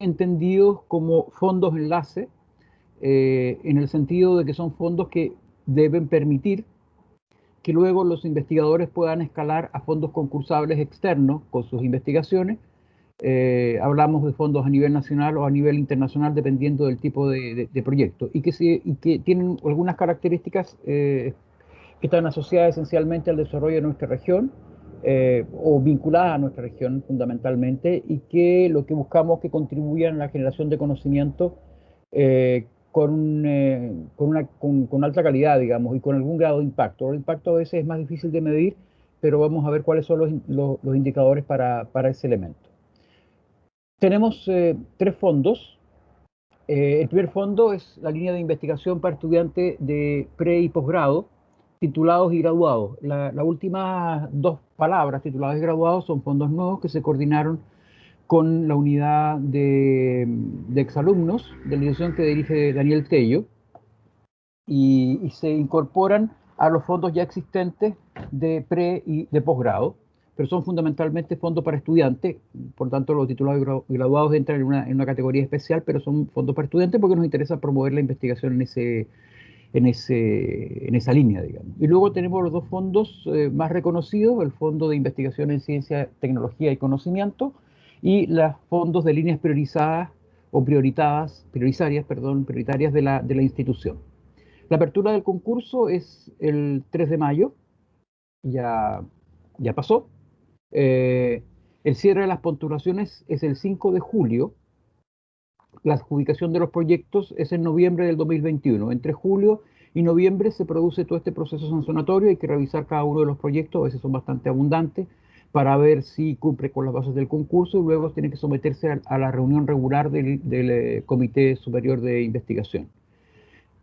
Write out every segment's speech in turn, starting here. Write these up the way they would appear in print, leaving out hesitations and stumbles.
entendidos como fondos enlace, en el sentido de que son fondos que deben permitir que luego los investigadores puedan escalar a fondos concursables externos con sus investigaciones. Hablamos de fondos a nivel nacional o a nivel internacional, dependiendo del tipo de proyecto, y que tienen algunas características que están asociadas esencialmente al desarrollo de nuestra región, o vinculadas a nuestra región fundamentalmente, y que lo que buscamos que contribuyan a la generación de conocimiento con alta calidad, digamos, y con algún grado de impacto. El impacto a veces es más difícil de medir, pero vamos a ver cuáles son los indicadores para ese elemento. Tenemos tres fondos. El primer fondo es la línea de investigación para estudiantes de pre y posgrado, titulados y graduados. Las últimas dos palabras, titulados y graduados, son fondos nuevos que se coordinaron con la unidad de exalumnos de la dirección que dirige Daniel Tello, y se incorporan a los fondos ya existentes de pre y de posgrado, pero son fundamentalmente fondos para estudiantes. Por tanto, los titulados y graduados entran en una categoría especial, pero son fondos para estudiantes porque nos interesa promover la investigación en esa línea, digamos. Y luego tenemos los dos fondos más reconocidos: el Fondo de Investigación en Ciencia, Tecnología y Conocimiento, y los fondos de líneas priorizadas o prioritarias de la institución. La apertura del concurso es el 3 de mayo, ya pasó. El cierre de las postulaciones es el 5 de julio. La adjudicación de los proyectos es en noviembre del 2021. Entre julio y noviembre se produce todo este proceso sancionatorio. Hay que revisar cada uno de los proyectos, a veces son bastante abundantes, para ver si cumple con las bases del concurso, y luego tiene que someterse a la reunión regular del Comité Superior de Investigación.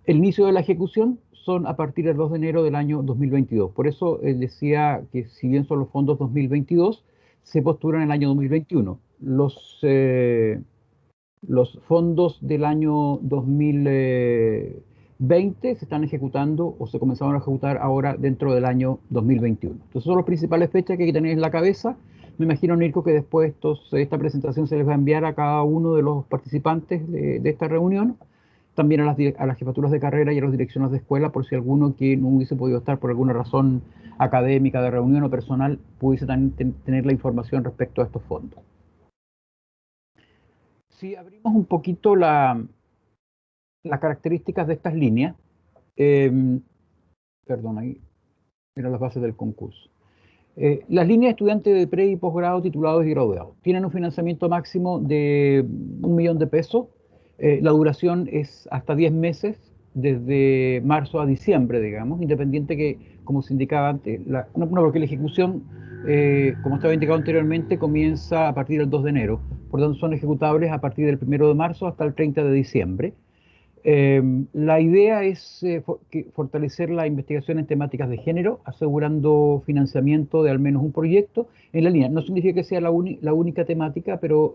El inicio de la ejecución son a partir del 2 de enero del año 2022. Por eso decía que, si bien son los fondos 2022, se postulan en el año 2021. Los fondos del año 2020 se están ejecutando o se comenzaron a ejecutar ahora dentro del año 2021. Entonces son las principales fechas que hay que tener en la cabeza. Me imagino, Nirko, que después esta presentación se les va a enviar a cada uno de los participantes de esta reunión, también a las jefaturas de carrera y a las direcciones de escuela, por si alguno que no hubiese podido estar por alguna razón académica, de reunión o personal, pudiese tener la información respecto a estos fondos. Si abrimos un poquito las características de estas líneas, perdón, ahí eran las bases del concurso. Las líneas de estudiantes de pre y posgrado, titulados y graduados, tienen un financiamiento máximo de 1 millón de pesos. La duración es hasta 10 meses, desde marzo a diciembre, digamos, independiente que, como se indicaba antes, no, porque la ejecución, como estaba indicado anteriormente, comienza a partir del 2 de enero. Por tanto, son ejecutables a partir del 1 de marzo hasta el 30 de diciembre. La idea es fortalecer la investigación en temáticas de género, asegurando financiamiento de al menos un proyecto en la línea. No significa que sea la única temática, pero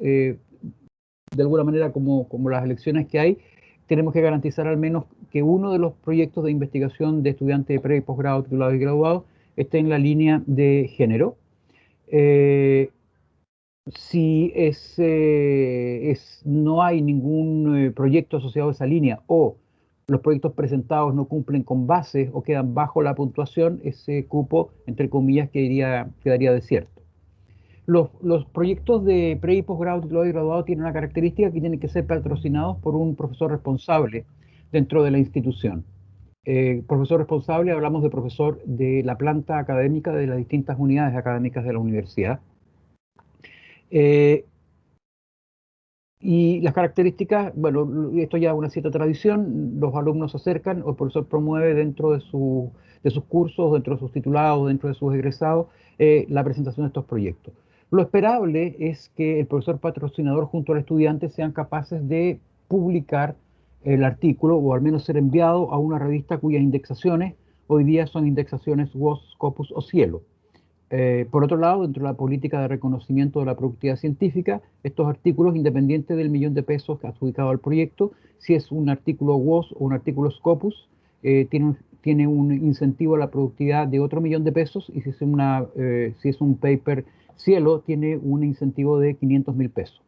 de alguna manera, como las elecciones que hay, tenemos que garantizar al menos que uno de los proyectos de investigación de estudiantes de pre y posgrado, titulados y graduados, esté en la línea de género. Si no hay ningún proyecto asociado a esa línea, o los proyectos presentados no cumplen con bases o quedan bajo la puntuación, ese cupo, entre comillas, quedaría desierto. Los proyectos de pre y posgrado, titulado y graduado, tienen una característica: que tienen que ser patrocinados por un profesor responsable dentro de la institución. Profesor responsable, hablamos de profesor de la planta académica de las distintas unidades académicas de la universidad. Y las características, bueno, esto ya es una cierta tradición: los alumnos se acercan o el profesor promueve dentro de sus cursos, dentro de sus titulados, dentro de sus egresados, la presentación de estos proyectos. Lo esperable es que el profesor patrocinador junto al estudiante sean capaces de publicar el artículo, o al menos ser enviado a una revista cuyas indexaciones hoy día son indexaciones WOS, Scopus o Cielo. Por otro lado, dentro de la política de reconocimiento de la productividad científica, estos artículos, independiente del millón de pesos adjudicado al proyecto, si es un artículo WOS o un artículo Scopus, tiene un incentivo a la productividad de otro millón de pesos, y si es un paper Cielo, tiene un incentivo de 500.000 pesos.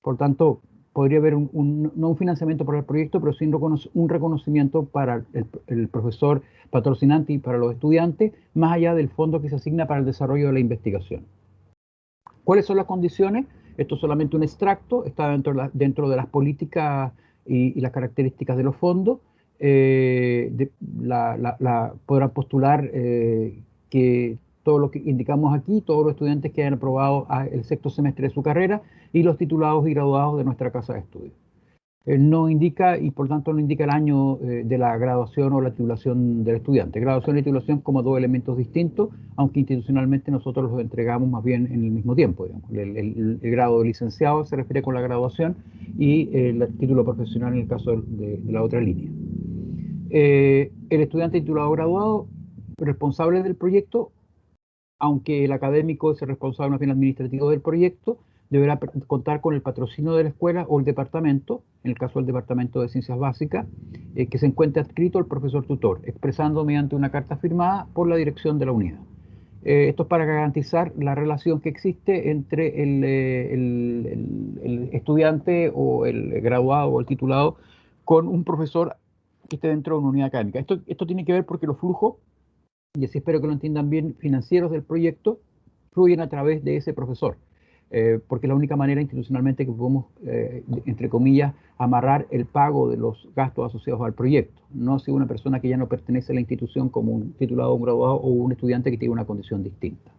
Por tanto, podría haber no un financiamiento para el proyecto, pero sí un reconocimiento para el profesor patrocinante y para los estudiantes, más allá del fondo que se asigna para el desarrollo de la investigación. ¿Cuáles son las condiciones? Esto es solamente un extracto, está dentro de las políticas y las características de los fondos. Podrán postular que todo lo que indicamos aquí, todos los estudiantes que hayan aprobado el sexto semestre de su carrera y los titulados y graduados de nuestra casa de estudios. No indica, y por tanto no indica el año de la graduación o la titulación del estudiante. Graduación y titulación como dos elementos distintos, aunque institucionalmente nosotros los entregamos más bien en el mismo tiempo. Digamos. El grado de licenciado se refiere con la graduación y el título profesional en el caso de la otra línea. El estudiante titulado o graduado, responsable del proyecto, aunque el académico es el responsable más bien administrativo del proyecto, deberá contar con el patrocinio de la escuela o el departamento, en el caso del departamento de ciencias básicas, que se encuentre adscrito al profesor tutor, expresando mediante una carta firmada por la dirección de la unidad. Esto es para garantizar la relación que existe entre el estudiante o el graduado o el titulado con un profesor que esté dentro de una unidad académica. Esto tiene que ver porque los flujos, y así espero que lo entiendan bien, financieros del proyecto fluyen a través de ese profesor, porque es la única manera institucionalmente que podemos, entre comillas, amarrar el pago de los gastos asociados al proyecto, no si una persona que ya no pertenece a la institución como un titulado, un graduado o un estudiante que tiene una condición distinta.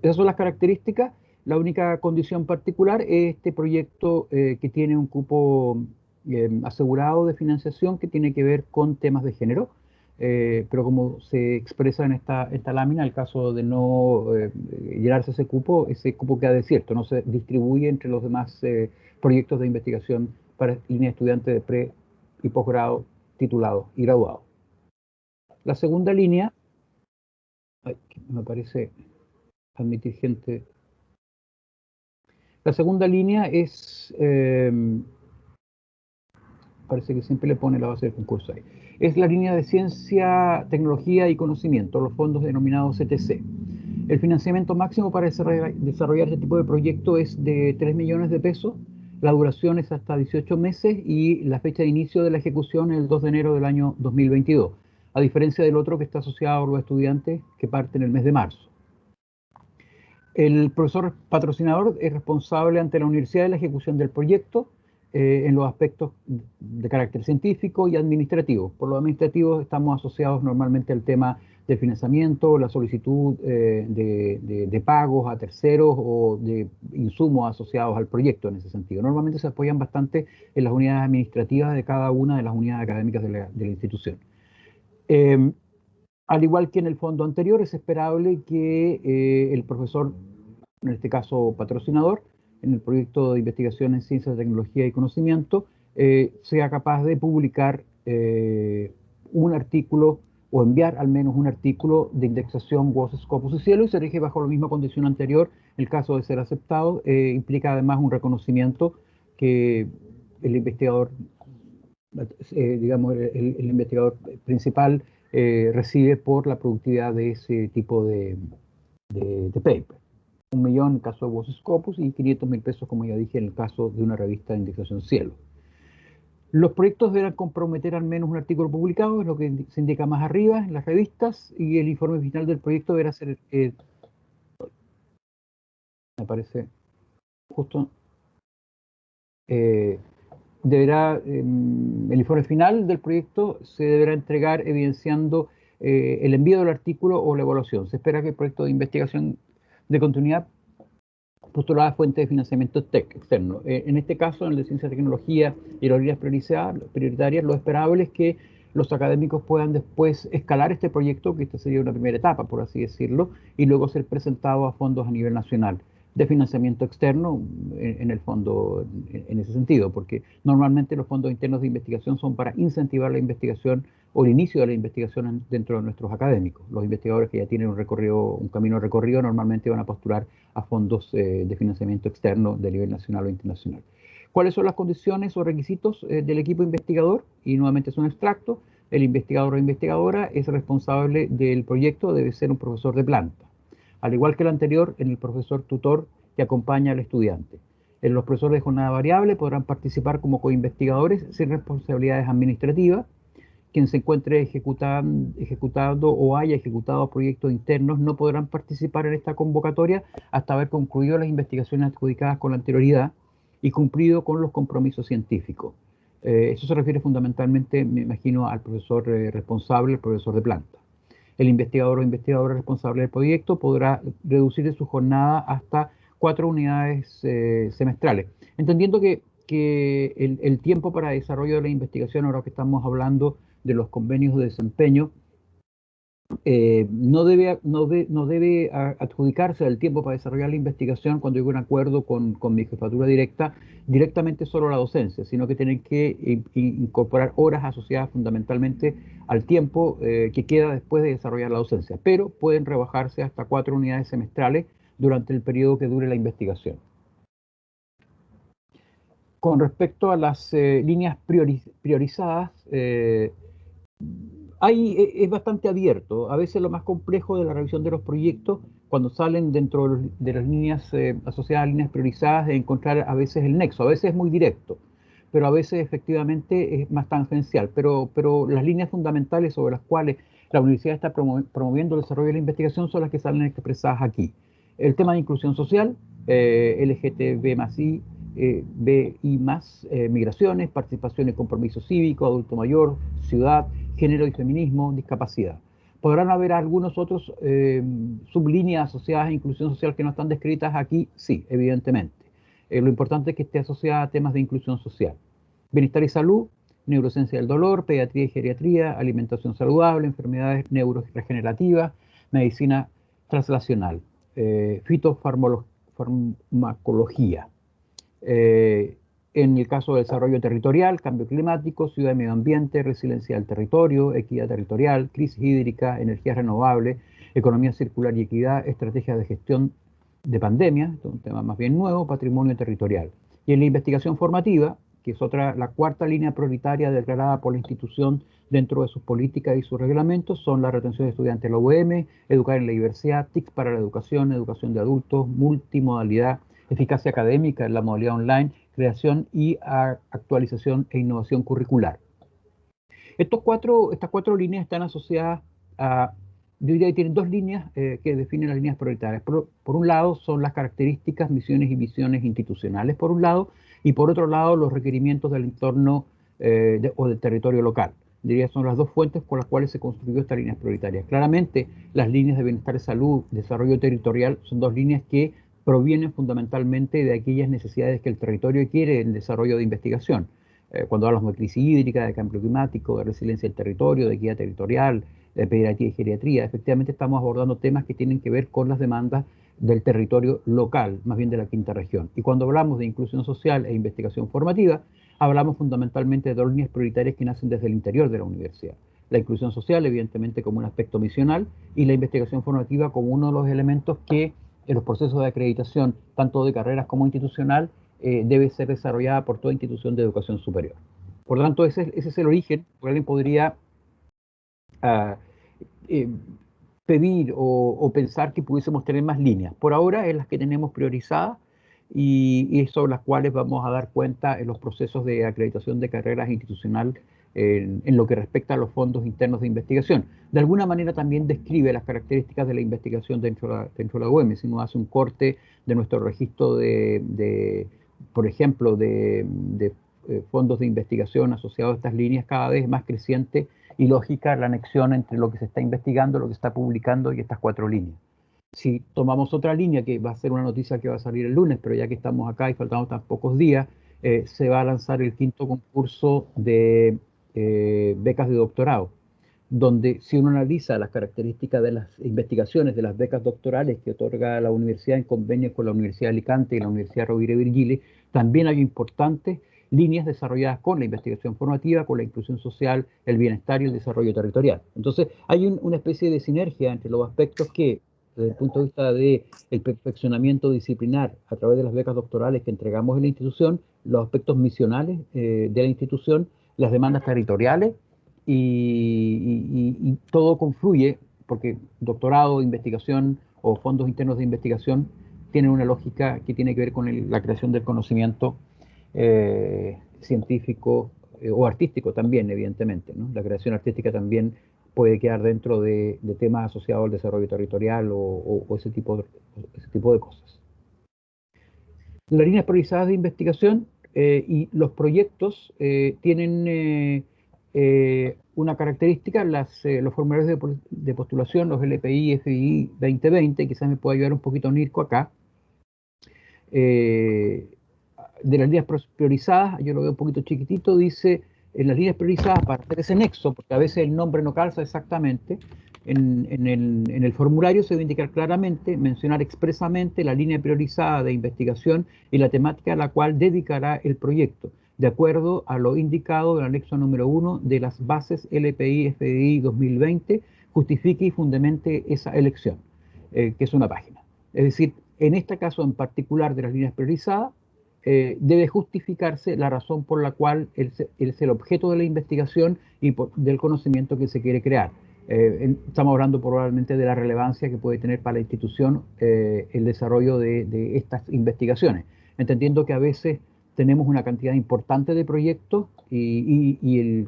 Esas son las características. La única condición particular es este proyecto que tiene un cupo asegurado de financiación que tiene que ver con temas de género. Pero como se expresa en esta lámina, el caso de no llenarse ese cupo queda desierto, no se distribuye entre los demás proyectos de investigación para línea de estudiantes de pre y posgrado, titulado y graduado. La segunda línea, me parece admitir gente. La segunda línea es, parece que siempre le pone la base del concurso ahí. Es la línea de ciencia, tecnología y conocimiento, los fondos denominados CTC. El financiamiento máximo para desarrollar este tipo de proyecto es de 3 millones de pesos. La duración es hasta 18 meses y la fecha de inicio de la ejecución es el 2 de enero del año 2022, a diferencia del otro que está asociado a los estudiantes que parten el mes de marzo. El profesor patrocinador es responsable ante la universidad de la ejecución del proyecto en los aspectos de carácter científico y administrativo. Por lo administrativo estamos asociados normalmente al tema del financiamiento, la solicitud de pagos a terceros o de insumos asociados al proyecto en ese sentido. Normalmente se apoyan bastante en las unidades administrativas de cada una de las unidades académicas de la institución. Al igual que en el fondo anterior, es esperable que el profesor, en este caso patrocinador, en el proyecto de investigación en ciencias, tecnología y conocimiento, sea capaz de publicar un artículo o enviar al menos un artículo de indexación WOS, Scopus y Cielo y se rige bajo la misma condición anterior. El caso de ser aceptado implica además un reconocimiento que el investigador, digamos, el investigador principal recibe por la productividad de ese tipo de paper. 1 millón en el caso de WOS Scopus y 500.000 pesos, como ya dije, en el caso de una revista de indexación Cielo. Los proyectos deberán comprometer al menos un artículo publicado, es lo que se indica más arriba en las revistas, y el informe final del proyecto deberá ser, me parece justo, el informe final del proyecto se deberá entregar evidenciando el envío del artículo o la evaluación. Se espera que el proyecto de investigación de continuidad postulada fuente de financiamiento externo. En este caso, en el de ciencia y tecnología y las líneas prioritarias, lo esperable es que los académicos puedan después escalar este proyecto, que esta sería una primera etapa, por así decirlo, y luego ser presentado a fondos a nivel nacional de financiamiento externo, en el fondo, en ese sentido, porque normalmente los fondos internos de investigación son para incentivar la investigación o el inicio de la investigación dentro de nuestros académicos. Los investigadores que ya tienen un camino recorrido, normalmente van a postular a fondos de financiamiento externo de nivel nacional o internacional. ¿Cuáles son las condiciones o requisitos del equipo investigador? Y nuevamente es un extracto. El investigador o investigadora es responsable del proyecto, debe ser un profesor de planta. Al igual que el anterior, en el profesor tutor que acompaña al estudiante. Los profesores de jornada variable podrán participar como coinvestigadores sin responsabilidades administrativas. Quien se encuentre ejecutando o haya ejecutado proyectos internos no podrán participar en esta convocatoria hasta haber concluido las investigaciones adjudicadas con anterioridad y cumplido con los compromisos científicos. Eso se refiere fundamentalmente, me imagino, al profesor responsable, el profesor de planta. El investigador o investigadora responsable del proyecto podrá reducir su jornada hasta 4 unidades semestrales, entendiendo que el tiempo para desarrollo de la investigación, ahora que estamos hablando de los convenios de desempeño, no debe adjudicarse el tiempo para desarrollar la investigación cuando hay un acuerdo con mi jefatura directamente solo a la docencia, sino que tienen que incorporar horas asociadas fundamentalmente al tiempo que queda después de desarrollar la docencia, pero pueden rebajarse hasta 4 unidades semestrales durante el periodo que dure la investigación. Con respecto a las líneas priorizadas, es bastante abierto. A veces lo más complejo de la revisión de los proyectos, cuando salen dentro de las líneas asociadas a líneas priorizadas, es encontrar a veces el nexo. A veces es muy directo, pero a veces efectivamente es más tangencial. Pero las líneas fundamentales sobre las cuales la universidad está promoviendo el desarrollo de la investigación son las que salen expresadas aquí. El tema de inclusión social, LGTB más I, BI más, migraciones, participación y compromiso cívico, adulto mayor, ciudad, género y feminismo, discapacidad. ¿Podrán haber algunos otros sublíneas asociadas a inclusión social que no están descritas aquí? Sí, evidentemente. Lo importante es que esté asociada a temas de inclusión social. Bienestar y salud, neurociencia del dolor, pediatría y geriatría, alimentación saludable, enfermedades neuroregenerativas, medicina translacional, fitofarmacología. En el caso del desarrollo territorial, cambio climático, ciudad y medio ambiente, resiliencia del territorio, equidad territorial, crisis hídrica, energías renovables, economía circular y equidad, estrategias de gestión de pandemia, es un tema más bien nuevo, patrimonio territorial. Y en la investigación formativa, que es la cuarta línea prioritaria declarada por la institución dentro de sus políticas y sus reglamentos, son la retención de estudiantes de la UM, educar en la diversidad, TIC para la educación, educación de adultos, multimodalidad, eficacia académica en la modalidad online, creación y actualización e innovación curricular. Estas cuatro líneas están asociadas a, yo diría que tienen dos líneas que definen las líneas prioritarias. Por un lado son las características, misiones y visiones institucionales, por un lado, y por otro lado los requerimientos del entorno o del territorio local. Diría que son las dos fuentes con las cuales se construyó estas líneas prioritarias. Claramente, las líneas de bienestar y salud, desarrollo territorial, son dos líneas que provienen fundamentalmente de aquellas necesidades que el territorio quiere en desarrollo de investigación. Cuando hablamos de crisis hídrica, de cambio climático, de resiliencia del territorio, de equidad territorial, de pediatría y geriatría, efectivamente estamos abordando temas que tienen que ver con las demandas del territorio local, más bien de la quinta región. Y cuando hablamos de inclusión social e investigación formativa, hablamos fundamentalmente de dos líneas prioritarias que nacen desde el interior de la universidad. La inclusión social, evidentemente, como un aspecto misional, y la investigación formativa como uno de los elementos que en los procesos de acreditación, tanto de carreras como institucional, debe ser desarrollada por toda institución de educación superior. Por lo tanto, ese es el origen, porque alguien podría uh, eh, pedir o pensar que pudiésemos tener más líneas. Por ahora es las que tenemos priorizadas y sobre las cuales vamos a dar cuenta en los procesos de acreditación de carreras institucional en lo que respecta a los fondos internos de investigación. De alguna manera también describe las características de la investigación dentro de la UEM. Si uno hace un corte de nuestro registro por ejemplo, de fondos de investigación asociados a estas líneas, cada vez es más creciente y lógica la anexión entre lo que se está investigando, lo que se está publicando y estas cuatro líneas. Si tomamos otra línea, que va a ser una noticia que va a salir el lunes, pero ya que estamos acá y faltamos tan pocos días, se va a lanzar el quinto concurso de becas de doctorado, donde si uno analiza las características de las investigaciones de las becas doctorales que otorga la universidad en convenio con la Universidad de Alicante y la Universidad Rovira y Virgili, también hay importantes líneas desarrolladas con la investigación formativa, con la inclusión social, el bienestar y el desarrollo territorial. Entonces, hay una especie de sinergia entre los aspectos que, desde el punto de vista del perfeccionamiento disciplinar a través de las becas doctorales que entregamos en la institución, los aspectos misionales de la institución, las demandas territoriales, y todo confluye, porque doctorado, investigación o fondos internos de investigación tienen una lógica que tiene que ver con la creación del conocimiento científico o artístico también, evidentemente, ¿no? La creación artística también puede quedar dentro de temas asociados al desarrollo territorial o ese tipo de cosas. Las líneas priorizadas de investigación y los proyectos tienen una característica, los formularios de postulación, los LPI, FI 2020, quizás me pueda ayudar un poquito Nirko acá, de las líneas priorizadas, yo lo veo un poquito chiquitito, dice en las líneas priorizadas para hacer ese nexo, porque a veces el nombre no calza exactamente, en el formulario se debe indicar claramente, mencionar expresamente la línea priorizada de investigación y la temática a la cual dedicará el proyecto, de acuerdo a lo indicado en el anexo número 1 de las bases LPI-FDI 2020, justifique y fundamente esa elección, que es una página. Es decir, en este caso en particular de las líneas priorizadas, debe justificarse la razón por la cual es el objeto de la investigación y del conocimiento que se quiere crear. Estamos hablando probablemente de la relevancia que puede tener para la institución el desarrollo de estas investigaciones, entendiendo que a veces tenemos una cantidad importante de proyectos y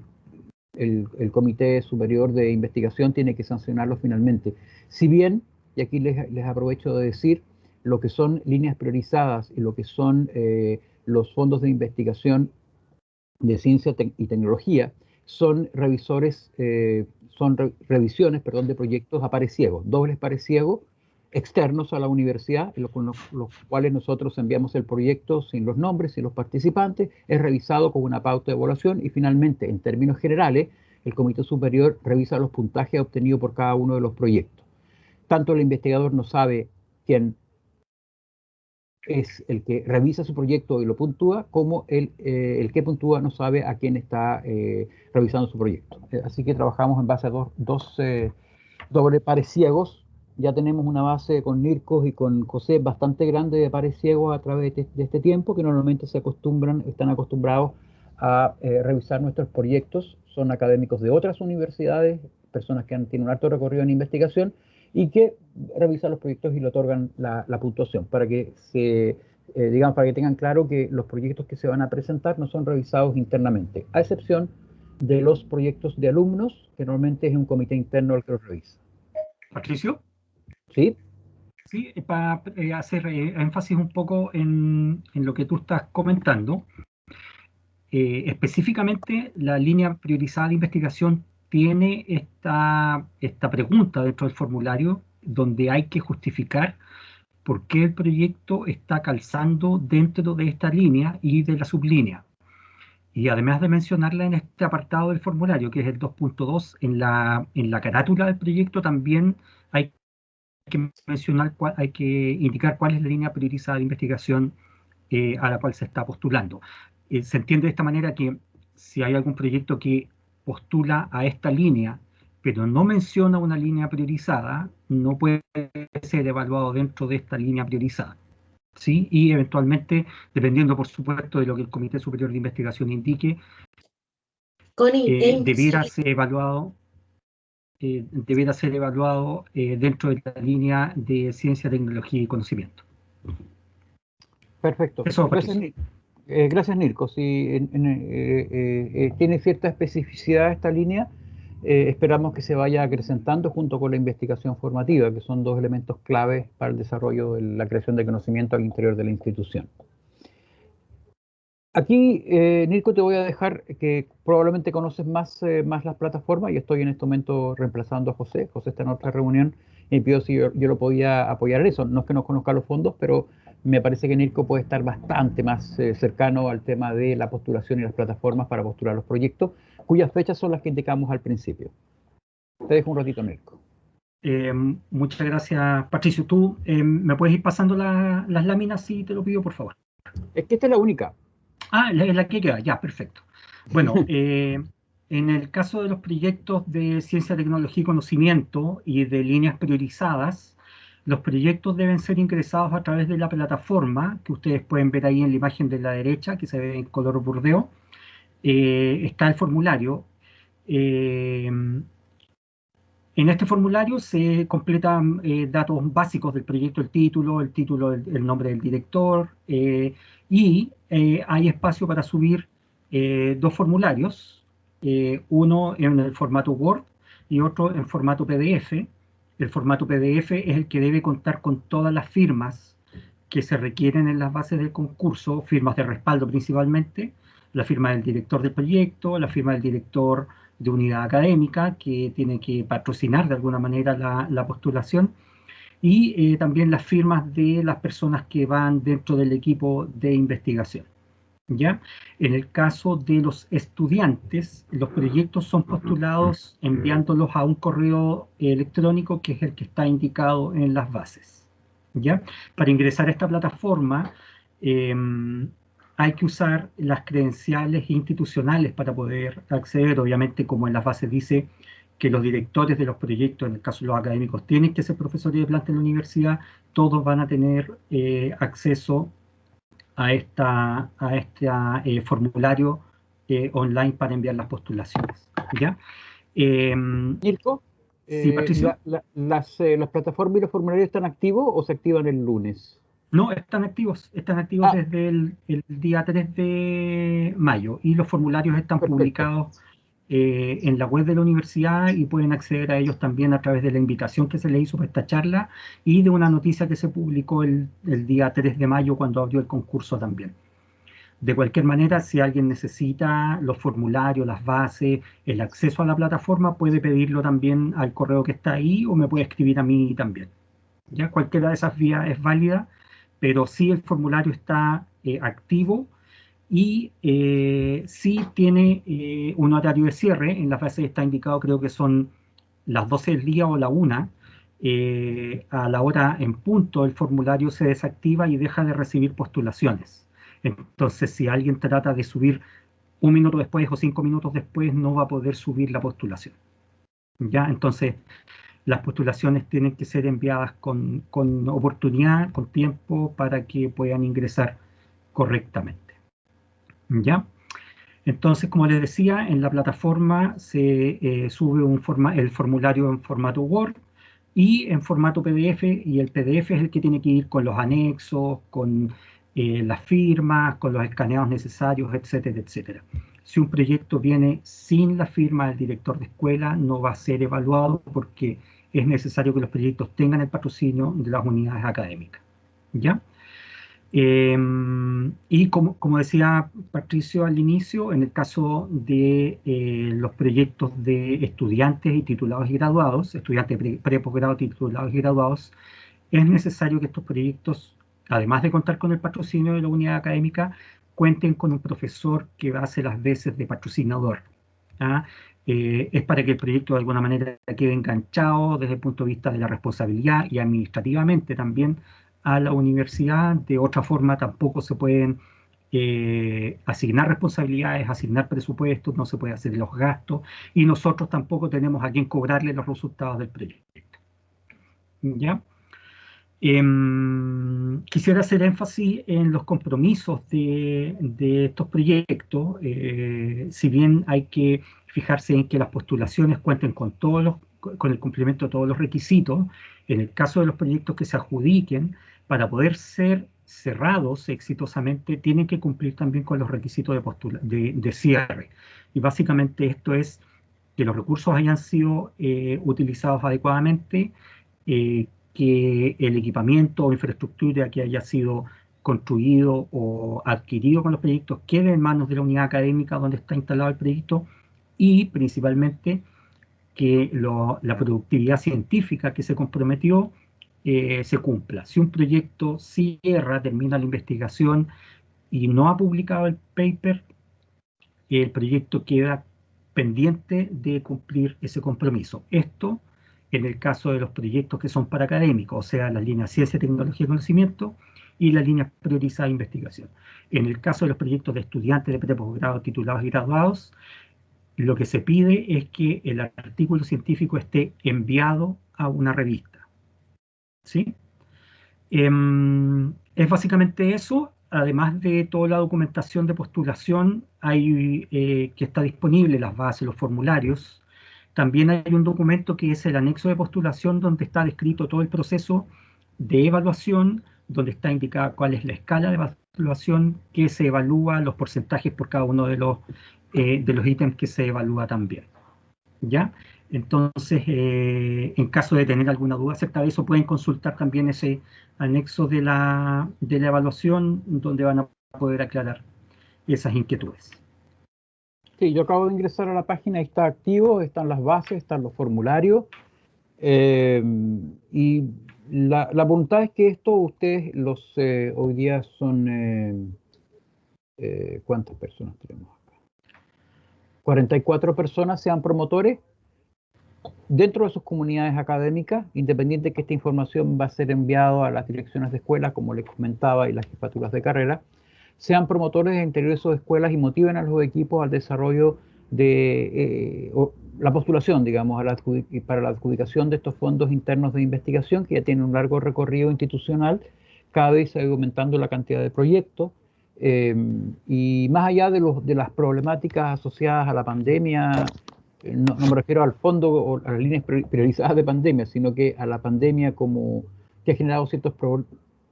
el Comité Superior de Investigación tiene que sancionarlos finalmente. Si bien, y aquí les aprovecho de decir, lo que son líneas priorizadas y lo que son los fondos de investigación de ciencia y tecnología son revisiones, perdón, de proyectos a pares ciegos, dobles pares ciegos externos a la universidad, con los cuales nosotros enviamos el proyecto sin los nombres, sin los participantes, es revisado con una pauta de evaluación y finalmente, en términos generales, el Comité Superior revisa los puntajes obtenidos por cada uno de los proyectos. Tanto el investigador no sabe quién es el que revisa su proyecto y lo puntúa, como el que puntúa no sabe a quién está revisando su proyecto. Así que trabajamos en base a dos doble pares ciegos. Ya tenemos una base con Nirko y con José bastante grande de pares ciegos a través de este tiempo, que normalmente están acostumbrados a revisar nuestros proyectos. Son académicos de otras universidades, personas que tienen un alto recorrido en investigación y que revisan los proyectos y le otorgan la puntuación para que para que tengan claro que los proyectos que se van a presentar no son revisados internamente, a excepción de los proyectos de alumnos, que normalmente es un comité interno el que los revisa. Patricio. ¿Sí? Sí, para hacer énfasis un poco en lo que tú estás comentando. Específicamente, la línea priorizada de investigación tiene esta pregunta dentro del formulario donde hay que justificar por qué el proyecto está calzando dentro de esta línea y de la sublínea. Y además de mencionarla en este apartado del formulario, que es el 2.2, en la carátula del proyecto también hay que mencionar, hay que indicar cuál es la línea priorizada de investigación a la cual se está postulando. Se entiende de esta manera que si hay algún proyecto que postula a esta línea, pero no menciona una línea priorizada, no puede ser evaluado dentro de esta línea priorizada. ¿Sí? Y eventualmente, dependiendo por supuesto de lo que el Comité Superior de Investigación indique, debiera ser evaluado dentro de la línea de ciencia, tecnología y conocimiento. Perfecto. Eso, Gracias, Nirko. Si tiene cierta especificidad esta línea, esperamos que se vaya acrecentando junto con la investigación formativa, que son dos elementos claves para el desarrollo de la creación de conocimiento al interior de la institución. Aquí, Nirko, te voy a dejar que probablemente conoces más las plataformas. Yo estoy en este momento reemplazando a José. José está en otra reunión y me pidió si yo lo podía apoyar en eso. No es que no conozca los fondos, pero me parece que Nirko puede estar bastante más cercano al tema de la postulación y las plataformas para postular los proyectos, cuyas fechas son las que indicamos al principio. Te dejo un ratito, Nirko. Muchas gracias, Patricio. ¿Tú me puedes ir pasando las láminas si te lo pido, por favor? Es que esta es la única. Ah, la que queda, ya, perfecto. Bueno, en el caso de los proyectos de ciencia, tecnología y conocimiento y de líneas priorizadas, los proyectos deben ser ingresados a través de la plataforma que ustedes pueden ver ahí en la imagen de la derecha, que se ve en color burdeo. Está el formulario. En este formulario se completan datos básicos del proyecto, el título, el nombre del director, y hay espacio para subir dos formularios, uno en el formato Word y otro en formato PDF. El formato PDF es el que debe contar con todas las firmas que se requieren en las bases del concurso, firmas de respaldo principalmente, la firma del director del proyecto, la firma del director de unidad académica, que tiene que patrocinar de alguna manera la postulación, y también las firmas de las personas que van dentro del equipo de investigación. ¿Ya? En el caso de los estudiantes, los proyectos son postulados enviándolos a un correo electrónico que es el que está indicado en las bases. ¿Ya? Para ingresar a esta plataforma eh, hay que usar las credenciales institucionales para poder acceder. Obviamente, como en las bases dice que los directores de los proyectos, en el caso de los académicos, tienen que ser profesores de planta en la universidad, todos van a tener acceso a este formulario online para enviar las postulaciones. ¿Ya? Eh, Mirko, sí, Patricio. ¿las plataformas y los formularios están activos o se activan el lunes? No, están activos Ah, desde el día 3 de mayo y los formularios están perfecto. publicados en la web de la universidad y pueden acceder a ellos también a través de la invitación que se le hizo para esta charla y de una noticia que se publicó el día 3 de mayo cuando abrió el concurso también. De cualquier manera, si alguien necesita los formularios, las bases, el acceso a la plataforma, puede pedirlo también al correo que está ahí o me puede escribir a mí también. ¿Ya? Cualquiera de esas vías es válida, pero sí el formulario está activo y sí tiene un horario de cierre. En la base está indicado, creo que son las 12 del día o la 1. A la hora en punto el formulario se desactiva y deja de recibir postulaciones. Entonces, si alguien trata de subir un minuto después o 5 minutos después, no va a poder subir la postulación. ¿Ya? Entonces, las postulaciones tienen que ser enviadas con oportunidad, con tiempo, para que puedan ingresar correctamente. ¿Ya? Entonces, como les decía, en la plataforma se sube el formulario en formato Word y en formato PDF, y el PDF es el que tiene que ir con los anexos, con las firmas, con los escaneados necesarios, etcétera, etcétera. Si un proyecto viene sin la firma del director de escuela, no va a ser evaluado porque es necesario que los proyectos tengan el patrocinio de las unidades académicas. ¿Ya? Y como decía Patricio al inicio, en el caso de los proyectos de estudiantes y titulados y graduados, estudiantes pre-posgrado, titulados y graduados, es necesario que estos proyectos, además de contar con el patrocinio de la unidad académica, cuenten con un profesor que hace las veces de patrocinador. ¿Ah? Es para que el proyecto de alguna manera quede enganchado desde el punto de vista de la responsabilidad y administrativamente también a la universidad. De otra forma tampoco se pueden asignar responsabilidades, asignar presupuestos, no se puede hacer los gastos y nosotros tampoco tenemos a quien cobrarle los resultados del proyecto. ¿Ya? Quisiera hacer énfasis en los compromisos de estos proyectos, si bien hay que fijarse en que las postulaciones cuenten con el cumplimiento de todos los requisitos. En el caso de los proyectos que se adjudiquen, para poder ser cerrados exitosamente, tienen que cumplir también con los requisitos de cierre. Y básicamente esto es que los recursos hayan sido utilizados adecuadamente, que el equipamiento o infraestructura que haya sido construido o adquirido con los proyectos quede en manos de la unidad académica donde está instalado el proyecto, y principalmente que la productividad científica que se comprometió se cumpla. Si un proyecto cierra, termina la investigación y no ha publicado el paper, el proyecto queda pendiente de cumplir ese compromiso. Esto en el caso de los proyectos que son para académicos, o sea, las líneas ciencia, tecnología y conocimiento y las líneas priorizadas de investigación. En el caso de los proyectos de estudiantes de preposgrado, titulados y graduados, lo que se pide es que el artículo científico esté enviado a una revista. ¿Sí? Es básicamente eso. Además de toda la documentación de postulación, hay que está disponible las bases, los formularios. También hay un documento que es el anexo de postulación donde está descrito todo el proceso de evaluación, donde está indicada cuál es la escala de evaluación que se evalúa, los porcentajes por cada uno de los ítems que se evalúa también. ¿Ya? Entonces, en caso de tener alguna duda acerca de eso, pueden consultar también ese anexo de la evaluación donde van a poder aclarar esas inquietudes. Sí, yo acabo de ingresar a la página, ahí está activo, están las bases, están los formularios. Y la voluntad es que esto ustedes hoy día son, ¿cuántas personas tenemos acá? 44 personas sean promotores dentro de sus comunidades académicas, independiente que esta información va a ser enviada a las direcciones de escuelas, como les comentaba, y las jefaturas de carrera, sean promotores de interior de sus escuelas y motiven a los equipos al desarrollo de la postulación, digamos, para la adjudicación de estos fondos internos de investigación, que ya tienen un largo recorrido institucional. Cada vez se va aumentando la cantidad de proyectos, y más allá de las problemáticas asociadas a la pandemia, no me refiero al fondo o a las líneas priorizadas de pandemia, sino que a la pandemia como que ha generado ciertos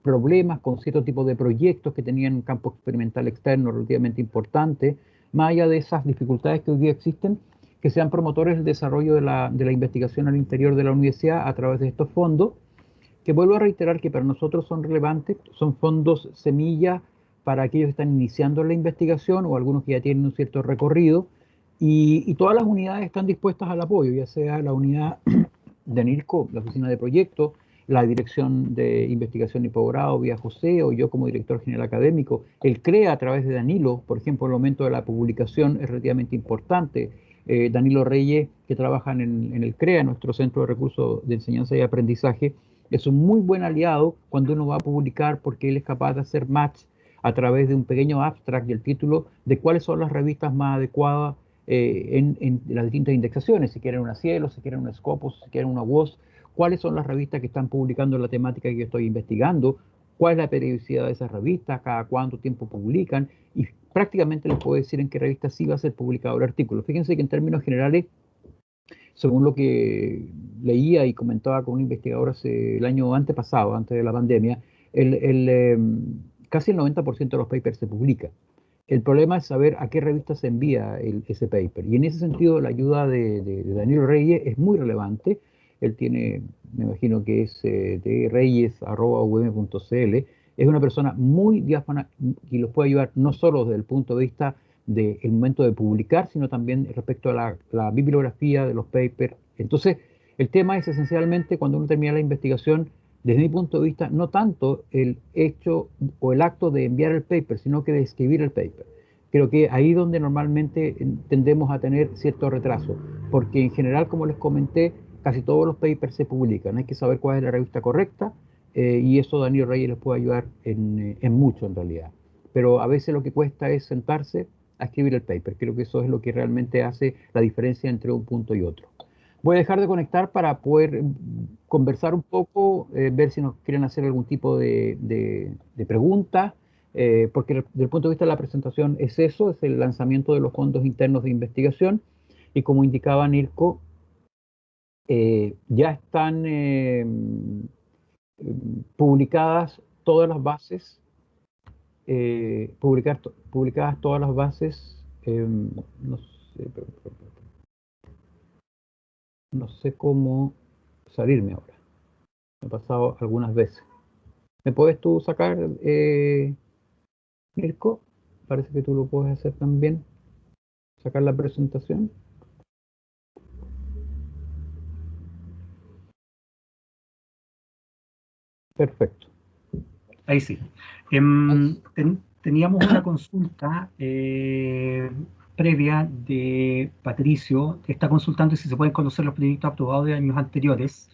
problemas con ciertos tipos de proyectos que tenían un campo experimental externo relativamente importante. Más allá de esas dificultades que hoy día existen, que sean promotores del desarrollo de la investigación al interior de la universidad a través de estos fondos, que vuelvo a reiterar que para nosotros son relevantes, son fondos semilla para aquellos que están iniciando la investigación o algunos que ya tienen un cierto recorrido, y todas las unidades están dispuestas al apoyo, ya sea la unidad de NIRCO, la oficina de proyectos, la dirección de investigación y posgrado vía José, o yo como director general académico, el CREA a través de Danilo, por ejemplo, el momento de la publicación es relativamente importante. Danilo Reyes, que trabaja en el CREA, nuestro Centro de Recursos de Enseñanza y Aprendizaje, es un muy buen aliado cuando uno va a publicar, porque él es capaz de hacer match a través de un pequeño abstract del título de cuáles son las revistas más adecuadas en las distintas indexaciones, si quieren una Cielo, si quieren una Scopus, si quieren una WOS, cuáles son las revistas que están publicando la temática que yo estoy investigando, cuál es la periodicidad de esas revistas, cada cuánto tiempo publican, y prácticamente les puedo decir en qué revista sí va a ser publicado el artículo. Fíjense que en términos generales, según lo que leía y comentaba con un investigador el año antepasado, antes de la pandemia, casi el 90% de los papers se publica. El problema es saber a qué revista se envía ese paper. Y en ese sentido, la ayuda de Daniel Reyes es muy relevante. Él tiene, me imagino que es de reyes@um.cl. Es una persona muy diáfana y los puede ayudar no solo desde el punto de vista del momento de publicar, sino también respecto a la bibliografía de los papers. Entonces, el tema es esencialmente cuando uno termina la investigación, desde mi punto de vista, no tanto el hecho o el acto de enviar el paper, sino que de escribir el paper. Creo que ahí donde normalmente tendemos a tener cierto retraso, porque en general, como les comenté, casi todos los papers se publican. Hay que saber cuál es la revista correcta, y eso Daniel Reyes les puede ayudar en mucho en realidad. Pero a veces lo que cuesta es sentarse a escribir el paper. Creo que eso es lo que realmente hace la diferencia entre un punto y otro. Voy a dejar de conectar para poder conversar un poco, ver si nos quieren hacer algún tipo de pregunta, porque desde el punto de vista de la presentación es eso, es el lanzamiento de los fondos internos de investigación, y como indicaba Nirko, ya están publicadas todas las bases, publicadas todas las bases, no sé, no sé cómo salirme ahora. Me ha pasado algunas veces. ¿Me puedes tú sacar, Mirko? Parece que tú lo puedes hacer también. Sacar la presentación. Perfecto. Ahí sí. Teníamos una consulta previa de Patricio, que está consultando si se pueden conocer los proyectos aprobados de años anteriores.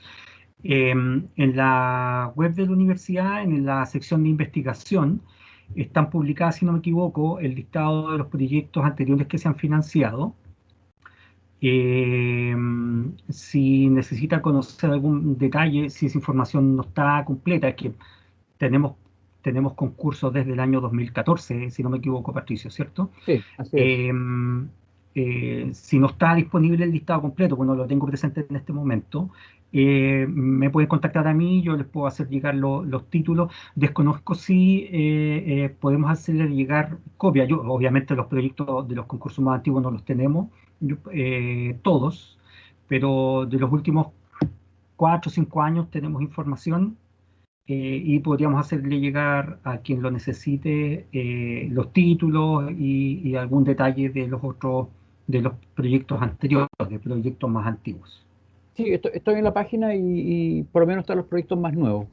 En la web de la universidad, en la sección de investigación, están publicadas, si no me equivoco, el listado de los proyectos anteriores que se han financiado. Si necesita conocer algún detalle, si esa información no está completa, es que tenemos, tenemos concursos desde el año 2014, si no me equivoco, Patricio, ¿cierto? Sí, así es. Eh, si no está disponible el listado completo, pues no lo tengo presente en este momento, me pueden contactar a mí, yo les puedo hacer llegar los títulos. Desconozco si podemos hacerle llegar copias. Yo, obviamente los proyectos de los concursos más antiguos no los tenemos, todos, pero de los últimos 4 o 5 años tenemos información, y podríamos hacerle llegar a quien lo necesite los títulos y algún detalle de los otros, de los proyectos anteriores, de proyectos más antiguos. Sí, estoy en la página y por lo menos están los proyectos más nuevos.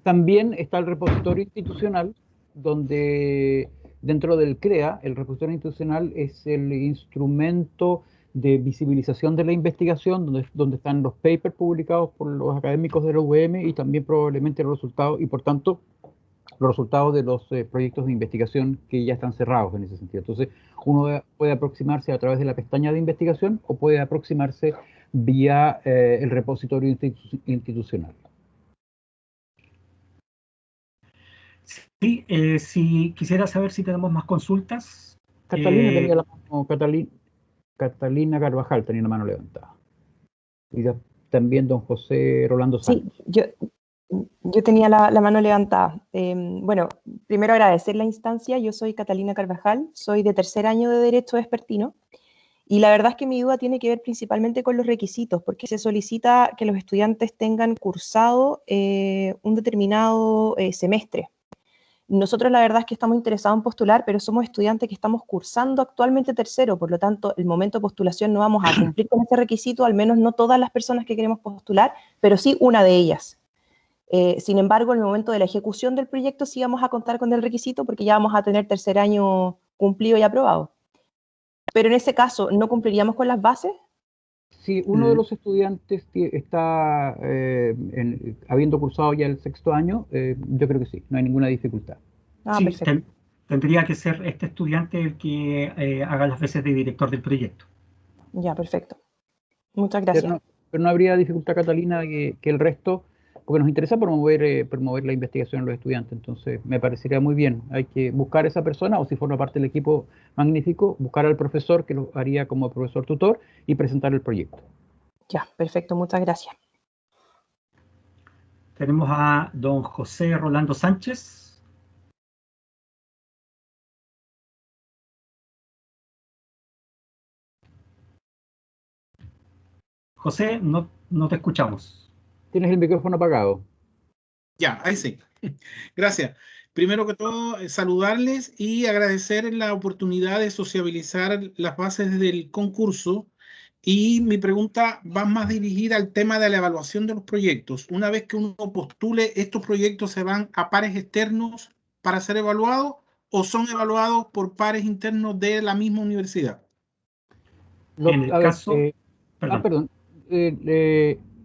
También está el repositorio institucional, donde dentro del CREA, el repositorio institucional es el instrumento de visibilización de la investigación, donde están los papers publicados por los académicos de la UVM y también probablemente los resultados, y por tanto los resultados de los proyectos de investigación que ya están cerrados en ese sentido. Entonces, uno puede aproximarse a través de la pestaña de investigación o puede aproximarse vía el repositorio institucional. Sí, si quisiera saber si tenemos más consultas. Catalina tenía la mano, Catalina Carvajal tenía la mano levantada. Y también don José Rolando Sánchez. Sí, yo tenía la mano levantada. Bueno, primero agradecer la instancia. Yo soy Catalina Carvajal, soy de tercer año de Derecho Vespertino. Y la verdad es que mi duda tiene que ver principalmente con los requisitos, porque se solicita que los estudiantes tengan cursado un determinado semestre. Nosotros la verdad es que estamos interesados en postular, pero somos estudiantes que estamos cursando actualmente tercero, por lo tanto, el momento de postulación no vamos a cumplir con ese requisito, al menos no todas las personas que queremos postular, pero sí una de ellas. Sin embargo, en el momento de la ejecución del proyecto sí vamos a contar con el requisito porque ya vamos a tener tercer año cumplido y aprobado. Pero en ese caso, ¿no cumpliríamos con las bases? Si uno de los estudiantes está habiendo cursado ya el sexto año, yo creo que sí, no hay ninguna dificultad. Sí, tendría que ser este estudiante el que haga las veces de director del proyecto. Ya, perfecto. Muchas gracias. Pero no habría dificultad, Catalina, que el resto, porque nos interesa promover la investigación en los estudiantes, entonces me parecería muy bien. Hay que buscar a esa persona, o si forma parte del equipo magnífico, buscar al profesor que lo haría como profesor tutor y presentar el proyecto. Ya, perfecto, muchas gracias. Tenemos a don José Rolando Sánchez. José, no te escuchamos. Tienes el micrófono apagado. Ya, ahí sí. Gracias. Primero que todo, saludarles y agradecer la oportunidad de sociabilizar las bases del concurso. Y mi pregunta va más dirigida al tema de la evaluación de los proyectos. Una vez que uno postule, ¿estos proyectos se van a pares externos para ser evaluados o son evaluados por pares internos de la misma universidad? En el caso... Perdón.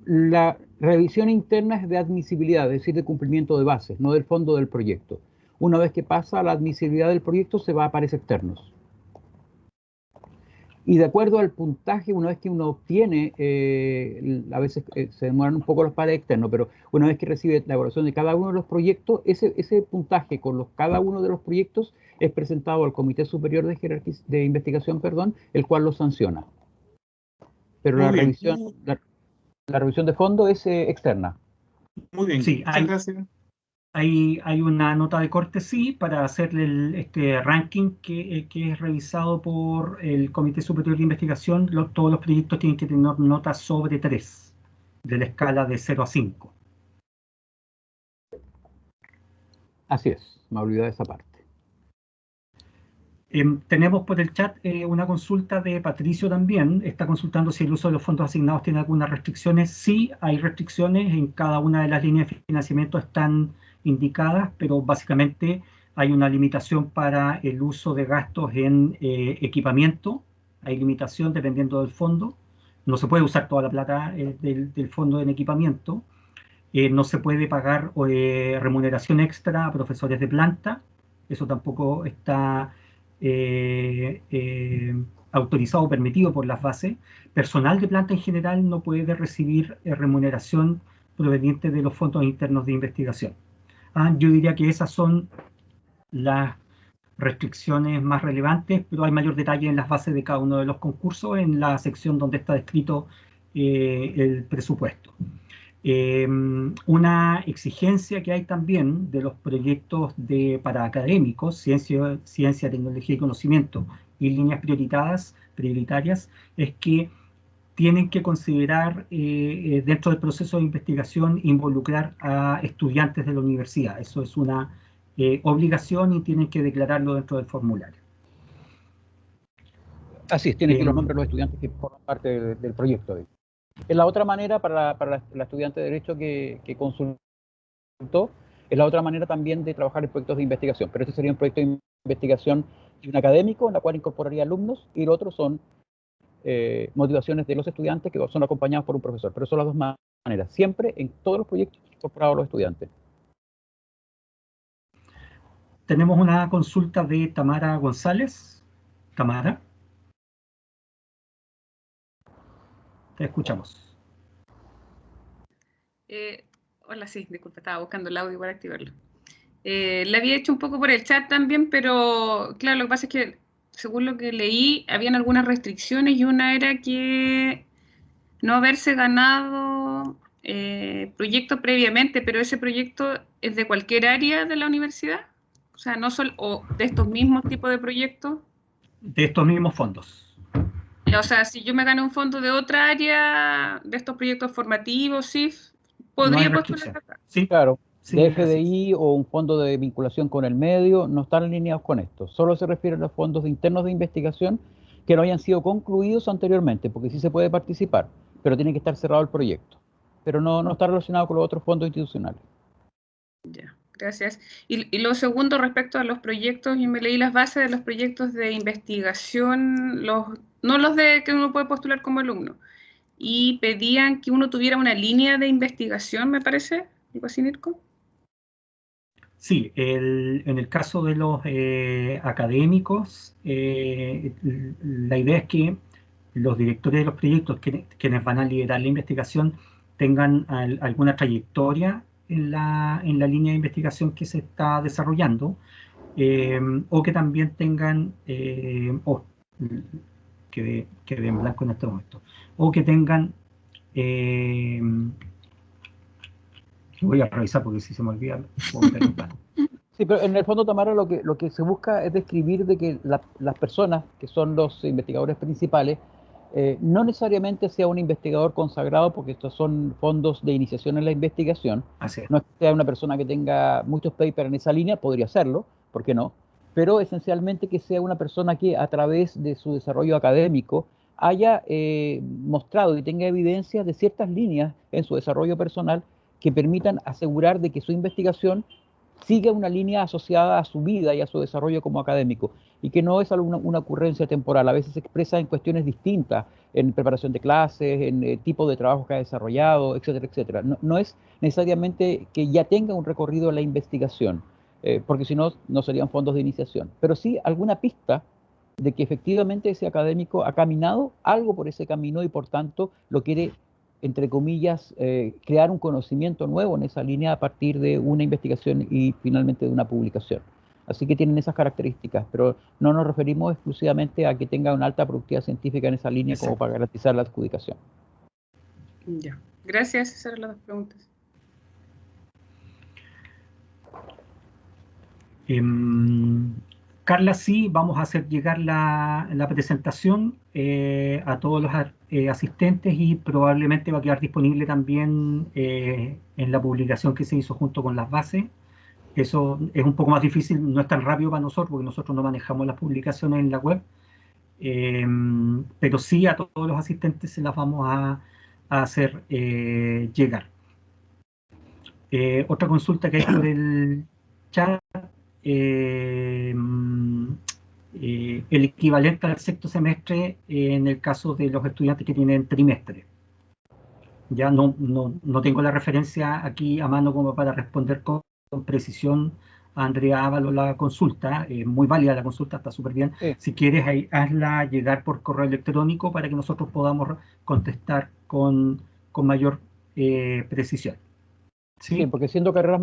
La revisión interna es de admisibilidad, es decir, de cumplimiento de bases, no del fondo del proyecto. Una vez que pasa la admisibilidad del proyecto, se va a pares externos. Y de acuerdo al puntaje, una vez que uno obtiene, a veces se demoran un poco los pares externos, pero una vez que recibe la evaluación de cada uno de los proyectos, ese puntaje con cada uno de los proyectos es presentado al Comité Superior de Investigación, el cual lo sanciona. Pero la revisión de fondo es externa. Muy bien, sí, muchas gracias. Hay una nota de corte, sí, para hacerle este ranking que es revisado por el Comité Superior de Investigación. Todos los proyectos tienen que tener notas sobre 3, de la escala de 0 a 5. Así es, me olvidé de esa parte. Tenemos por el chat una consulta de Patricio también. Está consultando si el uso de los fondos asignados tiene algunas restricciones. Sí, hay restricciones. En cada una de las líneas de financiamiento están indicadas, pero básicamente hay una limitación para el uso de gastos en equipamiento. Hay limitación dependiendo del fondo. No se puede usar toda la plata del fondo en equipamiento. No se puede pagar remuneración extra a profesores de planta. Eso tampoco está autorizado o permitido por las bases. Personal de planta en general no puede recibir remuneración proveniente de los fondos internos de investigación. Yo diría que esas son las restricciones más relevantes, pero hay mayor detalle en las bases de cada uno de los concursos en la sección donde está descrito el presupuesto. Una exigencia que hay también de los proyectos para académicos, ciencia, tecnología y conocimiento y líneas prioritarias, es que tienen que considerar dentro del proceso de investigación involucrar a estudiantes de la universidad. Eso es una obligación y tienen que declararlo dentro del formulario. Así es, tienen que ir los nombres de los estudiantes que forman parte del proyecto. Es la otra manera para la estudiante de Derecho que consultó, es la otra manera también de trabajar en proyectos de investigación, pero este sería un proyecto de investigación de un académico en la cual incorporaría alumnos y el otro son motivaciones de los estudiantes que son acompañados por un profesor, pero son las dos maneras, siempre en todos los proyectos incorporados a los estudiantes. Tenemos una consulta de Tamara González. Tamara. Te escuchamos. Hola, sí, disculpa, estaba buscando el audio para activarlo. Le había hecho un poco por el chat también, pero claro, lo que pasa es que según lo que leí, habían algunas restricciones y una era que no haberse ganado proyecto previamente, pero ese proyecto es de cualquier área de la universidad, o sea, no solo o de estos mismos tipos de proyectos. De estos mismos fondos. O sea, si yo me gano un fondo de otra área, de estos proyectos formativos, sí, podría postular acá. Sí, claro. Sí, de FDI o un fondo de vinculación con el medio no están alineados con esto. Solo se refieren a los fondos internos de investigación que no hayan sido concluidos anteriormente, porque sí se puede participar, pero tiene que estar cerrado el proyecto. Pero no está relacionado con los otros fondos institucionales. Ya, gracias. Y lo segundo, respecto a los proyectos, yo me leí las bases de los proyectos de investigación, no los de que uno puede postular como alumno, y pedían que uno tuviera una línea de investigación, me parece, algo así, Nirko. Sí, en el caso de los académicos, la idea es que los directores de los proyectos, quienes van a liderar la investigación, tengan alguna trayectoria en la línea de investigación que se está desarrollando, o que también tengan, quedé en blanco en este momento, o que tengan, voy a revisar porque si se me olvida, Sí, pero en el fondo, Tamara, lo que se busca es describir de que las personas que son los investigadores principales no necesariamente sea un investigador consagrado, porque estos son fondos de iniciación en la investigación. No es que sea una persona que tenga muchos papers en esa línea, podría serlo, ¿por qué no? Pero esencialmente que sea una persona que a través de su desarrollo académico haya mostrado y tenga evidencia de ciertas líneas en su desarrollo personal que permitan asegurar de que su investigación sigue una línea asociada a su vida y a su desarrollo como académico, y que no es una ocurrencia temporal. A veces se expresa en cuestiones distintas, en preparación de clases, en tipo de trabajo que ha desarrollado, etcétera, etcétera. No es necesariamente que ya tenga un recorrido en la investigación, porque si no, no serían fondos de iniciación, pero sí alguna pista de que efectivamente ese académico ha caminado algo por ese camino y por tanto lo quiere, entre comillas, crear un conocimiento nuevo en esa línea a partir de una investigación y finalmente de una publicación. Así que tienen esas características, pero no nos referimos exclusivamente a que tenga una alta productividad científica en esa línea como para garantizar la adjudicación. Ya, gracias. Esas eran las dos preguntas. Carla, sí, vamos a hacer llegar la presentación a todos los asistentes y probablemente va a quedar disponible también en la publicación que se hizo junto con las bases. Eso es un poco más difícil, no es tan rápido para nosotros porque nosotros no manejamos las publicaciones en la web, pero sí a todos los asistentes se las vamos a hacer llegar. Otra consulta que hay por el chat. El equivalente al sexto semestre en el caso de los estudiantes que tienen trimestre. Ya no tengo la referencia aquí a mano como para responder con precisión a Andrea Ávalo la consulta. Muy válida la consulta, está súper bien. Sí. Si quieres, hazla llegar por correo electrónico para que nosotros podamos contestar con mayor precisión. ¿Sí? Sí, porque siendo carreras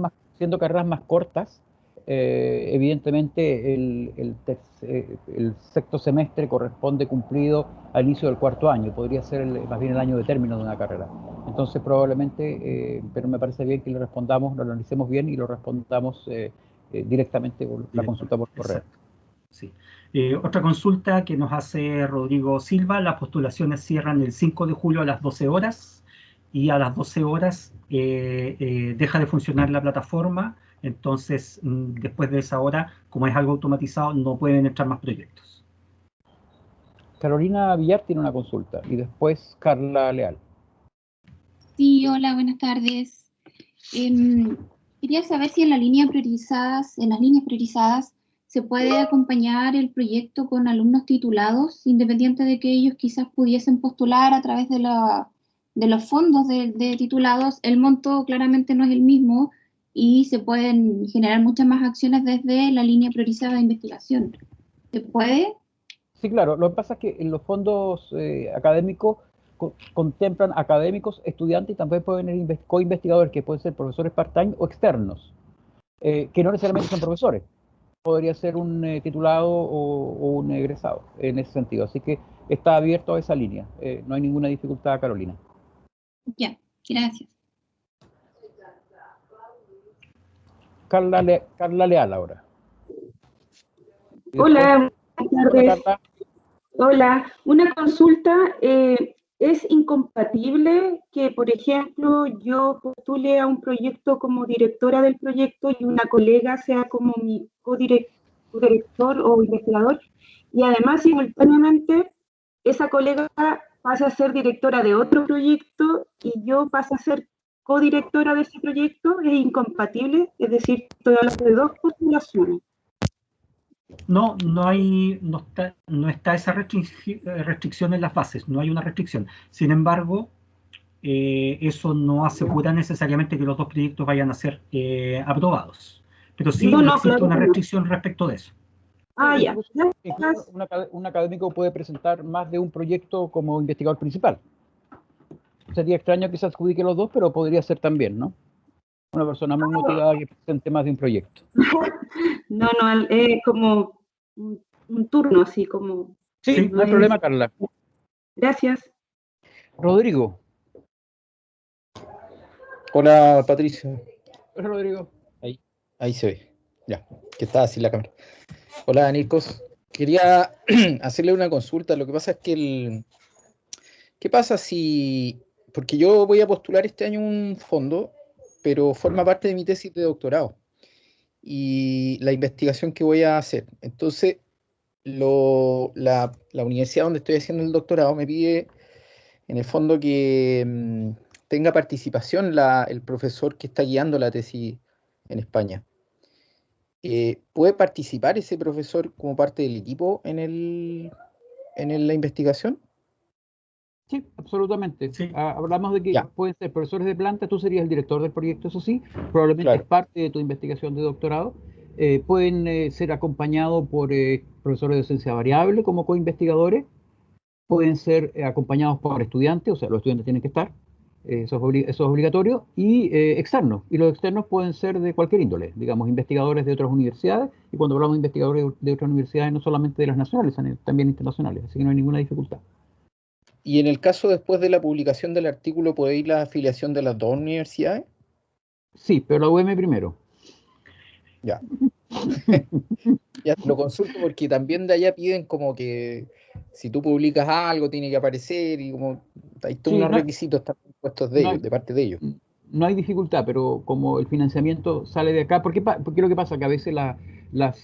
más cortas, Evidentemente el sexto semestre corresponde cumplido al inicio del cuarto año, podría ser más bien el año de término de una carrera. Entonces probablemente, pero me parece bien que lo respondamos, lo analicemos bien y lo respondamos directamente con la consulta por correo. Exacto. Sí. Otra consulta que nos hace Rodrigo Silva: las postulaciones cierran el 5 de julio a las 12 horas y a las 12 horas deja de funcionar la plataforma. Entonces, después de esa hora, como es algo automatizado, no pueden entrar más proyectos. Carolina Villar tiene una consulta y después Carla Leal. Sí, hola, buenas tardes. Quería saber si en las líneas priorizadas, se puede acompañar el proyecto con alumnos titulados, independiente de que ellos quizás pudiesen postular a través de los fondos de titulados. El monto claramente no es el mismo y se pueden generar muchas más acciones desde la línea priorizada de investigación. ¿Se puede? Sí, claro. Lo que pasa es que en los fondos académicos contemplan académicos, estudiantes y también pueden ir co-investigadores, que pueden ser profesores part-time o externos, que no necesariamente son profesores. Podría ser un titulado o un egresado en ese sentido. Así que está abierto a esa línea. No hay ninguna dificultad, Carolina. Ya, gracias. Carla Leal ahora. Hola, buenas tardes. Hola, Carla. Hola, una consulta. ¿Es incompatible que, por ejemplo, yo postule a un proyecto como directora del proyecto y una colega sea como mi co-director o investigador, y además simultáneamente esa colega pasa a ser directora de otro proyecto y yo paso a ser codirectora de ese proyecto? ¿Es incompatible? Es decir, estoy hablando de dos postulaciones. No está esa restricción en las bases, no hay una restricción. Sin embargo, eso no asegura necesariamente que los dos proyectos vayan a ser aprobados. Pero sí existe claro, una restricción respecto de eso. Ya. Incluso un académico puede presentar más de un proyecto como investigador principal. Sería extraño que se adjudique los dos, pero podría ser también, ¿no? Una persona muy motivada que presente más de un proyecto. No, es como un turno, así como... Sí, no hay problema, Carla. Gracias. Rodrigo. Hola, Patricia. Hola, Rodrigo. Ahí se ve. Ya, que está así la cámara. Hola, Nicos. Quería hacerle una consulta. Lo que pasa es que ¿qué pasa si... Porque yo voy a postular este año un fondo, pero forma parte de mi tesis de doctorado y la investigación que voy a hacer. Entonces, la universidad donde estoy haciendo el doctorado me pide, en el fondo, que tenga participación el profesor que está guiando la tesis en España. ¿Puede participar ese profesor como parte del equipo en la investigación? Sí, absolutamente. Sí. Hablamos de que Ya. pueden ser profesores de planta, tú serías el director del proyecto, eso sí, probablemente Claro. es parte de tu investigación de doctorado. Pueden ser acompañados por profesores de docencia variable como co-investigadores, pueden ser acompañados por estudiantes, o sea, los estudiantes tienen que estar, eso es obligatorio, y externos. Y los externos pueden ser de cualquier índole, digamos, investigadores de otras universidades, y cuando hablamos de investigadores de otras universidades, no solamente de las nacionales, también internacionales, así que no hay ninguna dificultad. Y en el caso después de la publicación del artículo, ¿puede ir la afiliación de las dos universidades? Sí, pero la UM primero. Ya. Ya lo consulto porque también de allá piden como que si tú publicas algo tiene que aparecer y como hay todos Sí, unos requisitos también puestos de ellos, de parte de ellos. No hay dificultad, pero como el financiamiento sale de acá, porque lo que pasa que a veces los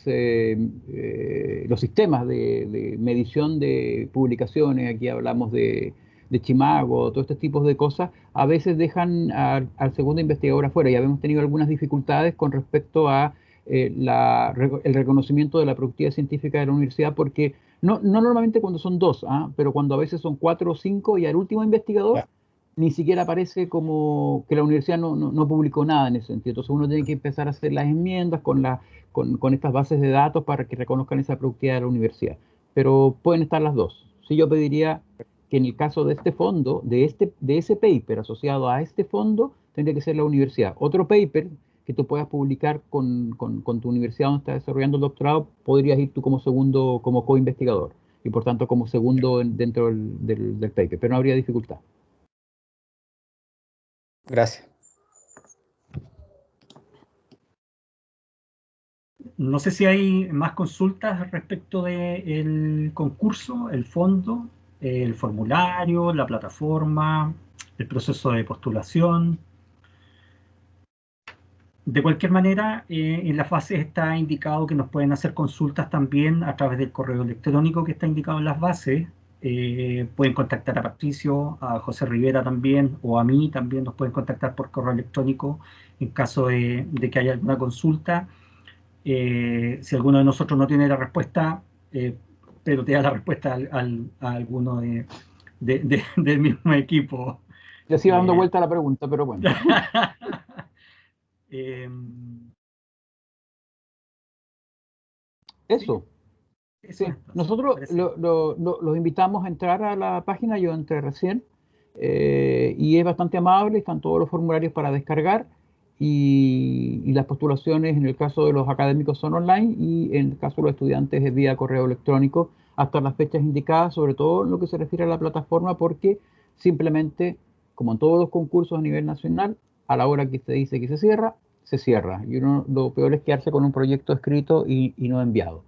sistemas de medición de publicaciones, aquí hablamos de Chimago, todos estos tipos de cosas, a veces dejan al segundo investigador afuera. Ya hemos tenido algunas dificultades con respecto a el reconocimiento de la productividad científica de la universidad, porque no normalmente cuando son dos, pero cuando a veces son 4 o 5 y al último investigador ni siquiera aparece como que la universidad no publicó nada en ese sentido. Entonces uno tiene que empezar a hacer las enmiendas con estas bases de datos para que reconozcan esa productividad de la universidad. Pero pueden estar las dos. Sí, yo pediría que en el caso de este fondo, de ese paper asociado a este fondo, tendría que ser la universidad. Otro paper que tú puedas publicar con tu universidad donde estás desarrollando el doctorado, podrías ir tú como segundo, como co-investigador, y por tanto como segundo dentro del paper, pero no habría dificultad. Gracias. No sé si hay más consultas respecto del concurso, el fondo, el formulario, la plataforma, el proceso de postulación. De cualquier manera, en las bases está indicado que nos pueden hacer consultas también a través del correo electrónico que está indicado en las bases. Pueden contactar a Patricio, a José Rivera también, o a mí también nos pueden contactar por correo electrónico en caso de que haya alguna consulta. Si alguno de nosotros no tiene la respuesta, pero te da la respuesta a alguno del mismo equipo. Yo sigo dando vuelta a la pregunta, pero bueno. Eso. Sí. Nosotros los invitamos a entrar a la página, yo entré recién, y es bastante amable, están todos los formularios para descargar, y las postulaciones en el caso de los académicos son online, y en el caso de los estudiantes es vía correo electrónico hasta las fechas indicadas, sobre todo en lo que se refiere a la plataforma, porque simplemente, como en todos los concursos a nivel nacional, a la hora que se dice que se cierra, y lo peor es quedarse con un proyecto escrito y no enviado.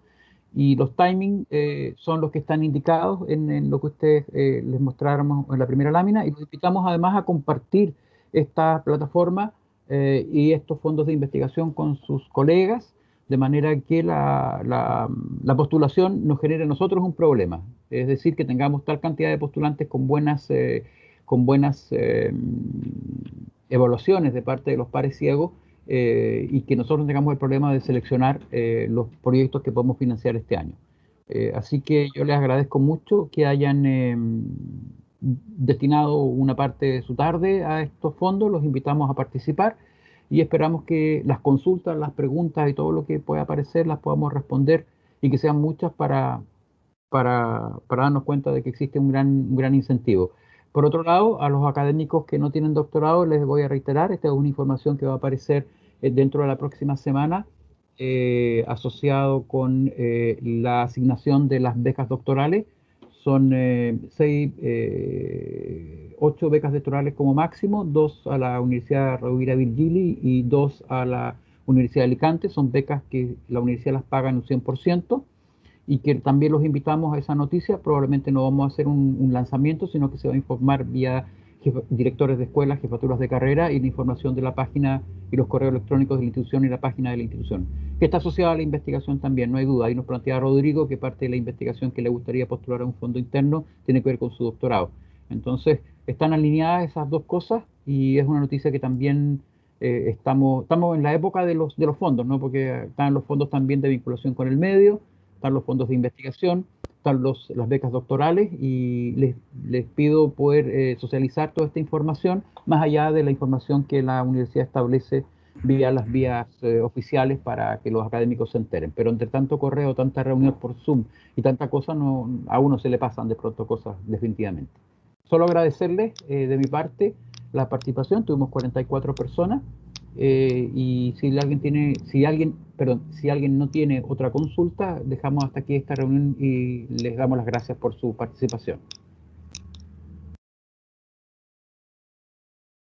Y los timings son los que están indicados en lo que ustedes les mostráramos en la primera lámina, y los invitamos además a compartir esta plataforma y estos fondos de investigación con sus colegas, de manera que la postulación nos genere a nosotros un problema, es decir, que tengamos tal cantidad de postulantes con buenas evaluaciones de parte de los pares ciegos, y que nosotros tengamos el problema de seleccionar los proyectos que podemos financiar este año. Así que yo les agradezco mucho que hayan destinado una parte de su tarde a estos fondos, los invitamos a participar y esperamos que las consultas, las preguntas y todo lo que pueda aparecer las podamos responder, y que sean muchas para darnos cuenta de que existe un gran incentivo. Por otro lado, a los académicos que no tienen doctorado les voy a reiterar, esta es una información que va a aparecer dentro de la próxima semana, asociado con la asignación de las becas doctorales. Son 8 becas doctorales como máximo, 2 a la Universidad Rovira Virgili y 2 a la Universidad de Alicante. Son becas que la universidad las paga en un 100%. Y que también los invitamos a esa noticia. Probablemente no vamos a hacer un lanzamiento, sino que se va a informar vía directores de escuelas, jefaturas de carrera, y la información de la página y los correos electrónicos de la institución y la página de la institución, que está asociada a la investigación también, no hay duda. Ahí nos plantea Rodrigo que parte de la investigación que le gustaría postular a un fondo interno tiene que ver con su doctorado. Entonces, están alineadas esas dos cosas, y es una noticia que también estamos en la época de los fondos, ¿no? Porque están los fondos también de vinculación con el medio, están los fondos de investigación, están las becas doctorales, y les pido poder socializar toda esta información, más allá de la información que la universidad establece vía las vías oficiales para que los académicos se enteren. Pero entre tanto correo, tanta reunión por Zoom y tanta cosa, a uno se le pasan de pronto cosas definitivamente. Solo agradecerles de mi parte la participación, tuvimos 44 personas. Y si alguien no tiene otra consulta, dejamos hasta aquí esta reunión y les damos las gracias por su participación.